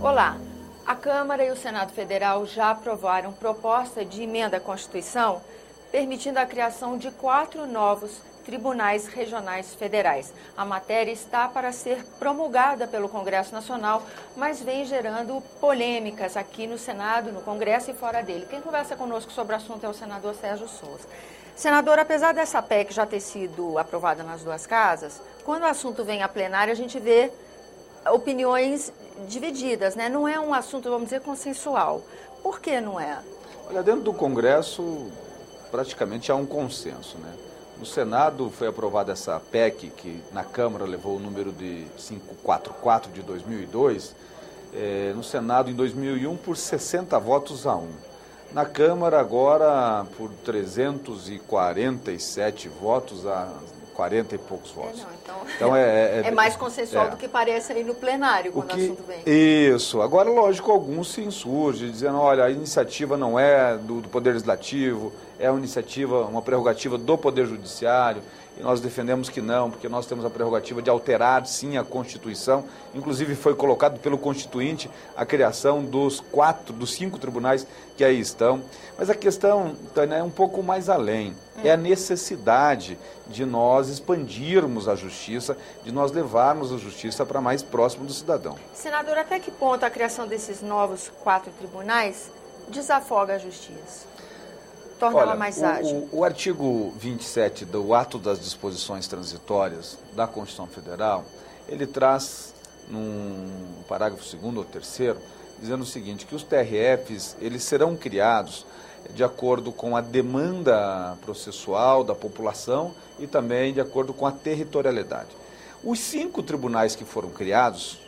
Olá, a Câmara e o Senado Federal já aprovaram proposta de emenda à Constituição permitindo a criação de 4 novos tribunais regionais federais. A matéria está para ser promulgada pelo Congresso Nacional, mas vem gerando polêmicas aqui no Senado, no Congresso e fora dele. Quem conversa conosco sobre o assunto é o senador Sérgio Souza. Senador, apesar dessa PEC já ter sido aprovada nas duas casas, quando o assunto vem à plenária, a gente vê opiniões divididas, né? Não é um assunto, vamos dizer, consensual. Por que não é? Olha, dentro do Congresso, praticamente há um consenso, né? No Senado foi aprovada essa PEC, que na Câmara levou o número de 544 de 2002, no Senado em 2001 por 60 votos a 1. Na Câmara agora por 347 votos a 40 e poucos votos. Então é mais consensual do que parece aí no plenário, quando o assunto vem. Isso. Agora, lógico, alguns se insurgem, dizendo, olha, a iniciativa não é do Poder Legislativo, é uma iniciativa, uma prerrogativa do Poder Judiciário, e nós defendemos que não, porque nós temos a prerrogativa de alterar, sim, a Constituição. Inclusive foi colocado pelo Constituinte a criação dos 5 tribunais que aí estão. Mas a questão, Tânia, é um pouco mais além. É a necessidade de nós expandirmos a justiça, de nós levarmos a justiça para mais próximo do cidadão. Senador, até que ponto a criação desses novos 4 tribunais desafoga a justiça? Torna ela mais ágil? O artigo 27 do Ato das Disposições Transitórias da Constituição Federal, ele traz, num parágrafo 2º ou 3º, dizendo o seguinte, que os TRFs, eles serão criados de acordo com a demanda processual da população e também de acordo com a territorialidade. Os 5 tribunais que foram criados,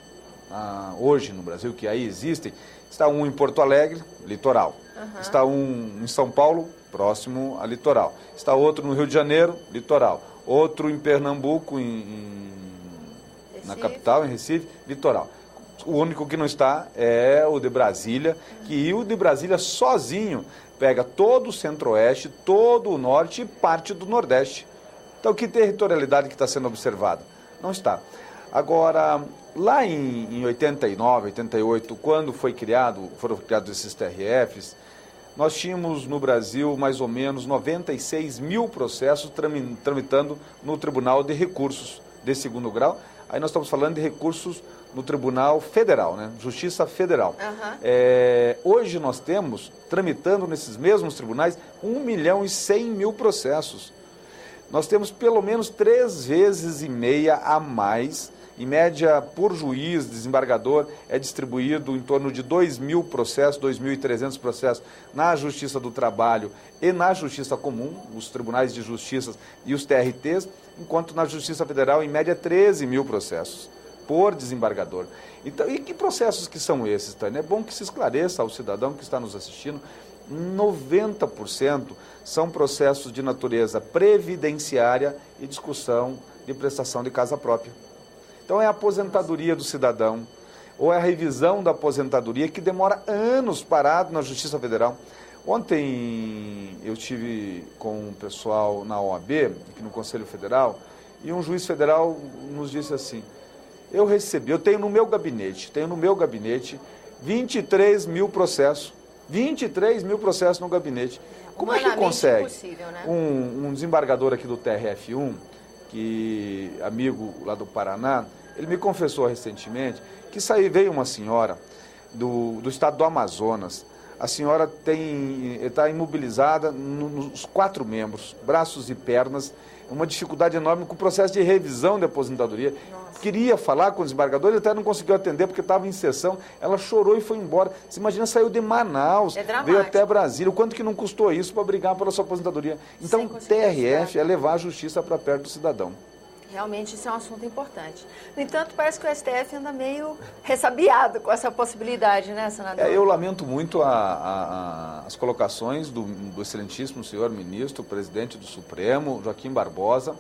hoje no Brasil, que aí existem, está um em Porto Alegre, litoral. Está um em São Paulo, próximo a litoral. Está outro no Rio de Janeiro, litoral. Outro em Pernambuco, na capital, em Recife, litoral. O único que não está é o de Brasília, que o de Brasília sozinho pega todo o centro-oeste, todo o norte e parte do nordeste. Então, que territorialidade que está sendo observada? Não está. Agora, lá em 89, 88, quando foram criados esses TRFs, nós tínhamos no Brasil mais ou menos 96 mil processos tramitando no Tribunal de Recursos de 2º grau. Aí nós estamos falando de recursos no Tribunal Federal, né? Justiça Federal. Hoje nós temos, tramitando nesses mesmos tribunais, 1.100.000 processos. Nós temos pelo menos 3,5 vezes a mais. Em média, por juiz, desembargador, é distribuído em torno de 2.000 processos, 2.300 processos na Justiça do Trabalho e na Justiça Comum, os tribunais de justiça e os TRTs, enquanto na Justiça Federal, em média, 13.000 processos por desembargador. Então, e que processos que são esses, Tânia? É bom que se esclareça ao cidadão que está nos assistindo. 90% são processos de natureza previdenciária e discussão de prestação de casa própria. Então é a aposentadoria do cidadão, ou é a revisão da aposentadoria que demora anos parado na Justiça Federal. Ontem eu estive com o pessoal na OAB, aqui no Conselho Federal, e um juiz federal nos disse assim, eu tenho no meu gabinete 23.000 processos, 23.000 processos no gabinete. Como é que consegue né? um desembargador aqui do TRF1, que amigo lá do Paraná, ele me confessou recentemente que veio uma senhora do estado do Amazonas. A senhora está imobilizada nos 4 membros, braços e pernas, uma dificuldade enorme com o processo de revisão de aposentadoria. Nossa. Queria falar com o desembargador, ele até não conseguiu atender porque estava em sessão. Ela chorou e foi embora. Você imagina, saiu de Manaus, veio até Brasília. O quanto que não custou isso para brigar pela sua aposentadoria? Então, TRF é levar a justiça para perto do cidadão. Realmente isso é um assunto importante. No entanto, parece que o STF anda meio ressabiado com essa possibilidade, né, senador? Eu lamento muito as colocações do excelentíssimo senhor ministro, presidente do Supremo, Joaquim Barbosa,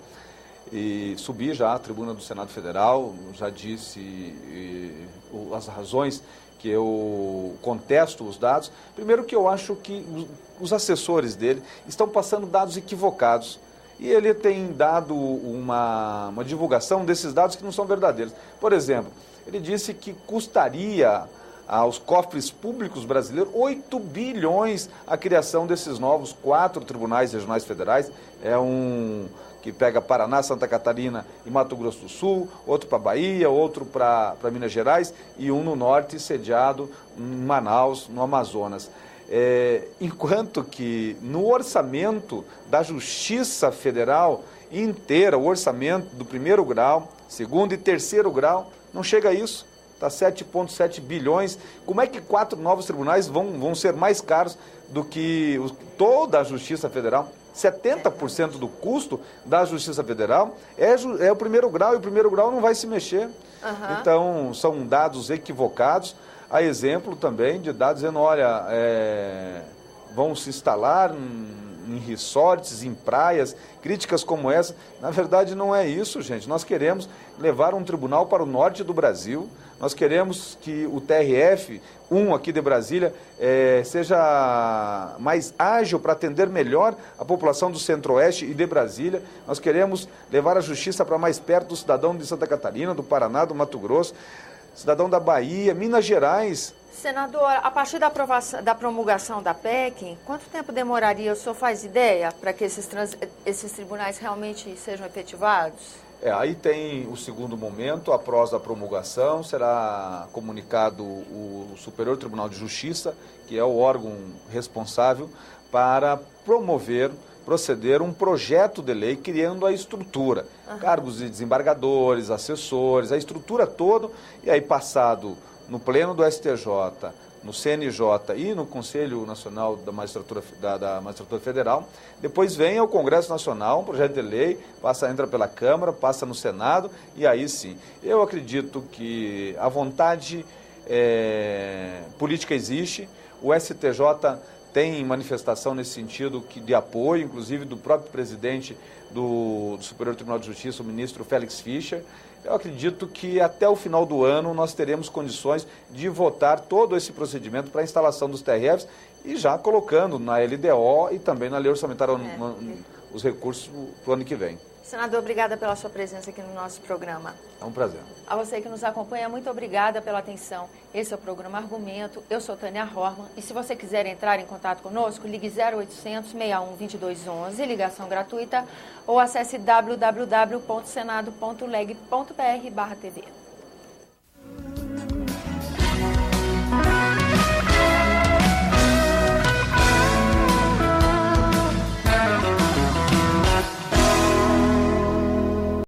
e subi já à tribuna do Senado Federal, já disse as razões que eu contesto os dados. Primeiro que eu acho que os assessores dele estão passando dados equivocados. E ele tem dado uma divulgação desses dados que não são verdadeiros. Por exemplo, ele disse que custaria aos cofres públicos brasileiros 8 bilhões a criação desses novos 4 tribunais regionais federais. É um que pega Paraná, Santa Catarina e Mato Grosso do Sul, outro para Bahia, outro para Minas Gerais e um no norte, sediado em Manaus, no Amazonas. Enquanto que no orçamento da Justiça Federal inteira, o orçamento do primeiro grau, segundo e terceiro grau, não chega a isso, está 7,7 bilhões. Como é que 4 novos tribunais vão ser mais caros do que toda a Justiça Federal? 70% do custo da Justiça Federal é o primeiro grau, e o primeiro grau não vai se mexer. Uhum. Então, são dados equivocados. Há exemplo também de dados dizendo, olha, vão se instalar em resorts, em praias, críticas como essa. Na verdade, não é isso, gente. Nós queremos levar um tribunal para o norte do Brasil. Nós queremos que o TRF-1 aqui de Brasília seja mais ágil para atender melhor a população do Centro-Oeste e de Brasília. Nós queremos levar a justiça para mais perto do cidadão de Santa Catarina, do Paraná, do Mato Grosso, cidadão da Bahia, Minas Gerais. Senador, a partir da promulgação da PEC, quanto tempo demoraria, o senhor faz ideia, para que esses tribunais realmente sejam efetivados? Aí tem o segundo momento, após a promulgação, será comunicado o Superior Tribunal de Justiça, que é o órgão responsável para proceder um projeto de lei criando a estrutura, cargos de desembargadores, assessores, a estrutura toda, e aí passado no Pleno do STJ, no CNJ e no Conselho Nacional da Magistratura Federal, depois vem ao Congresso Nacional um projeto de lei, entra pela Câmara, passa no Senado, e aí sim. Eu acredito que a vontade política existe, o STJ tem manifestação nesse sentido de apoio, inclusive do próprio presidente do Superior Tribunal de Justiça, o ministro Félix Fischer. Eu acredito que até o final do ano nós teremos condições de votar todo esse procedimento para a instalação dos TRFs e já colocando na LDO e também na Lei Orçamentária os recursos para o ano que vem. Senador, obrigada pela sua presença aqui no nosso programa. É um prazer. A você que nos acompanha, muito obrigada pela atenção. Esse é o programa Argumento. Eu sou Tânia Horman e se você quiser entrar em contato conosco, ligue 0800 61 2211, ligação gratuita, ou acesse www.senado.leg.br/TV.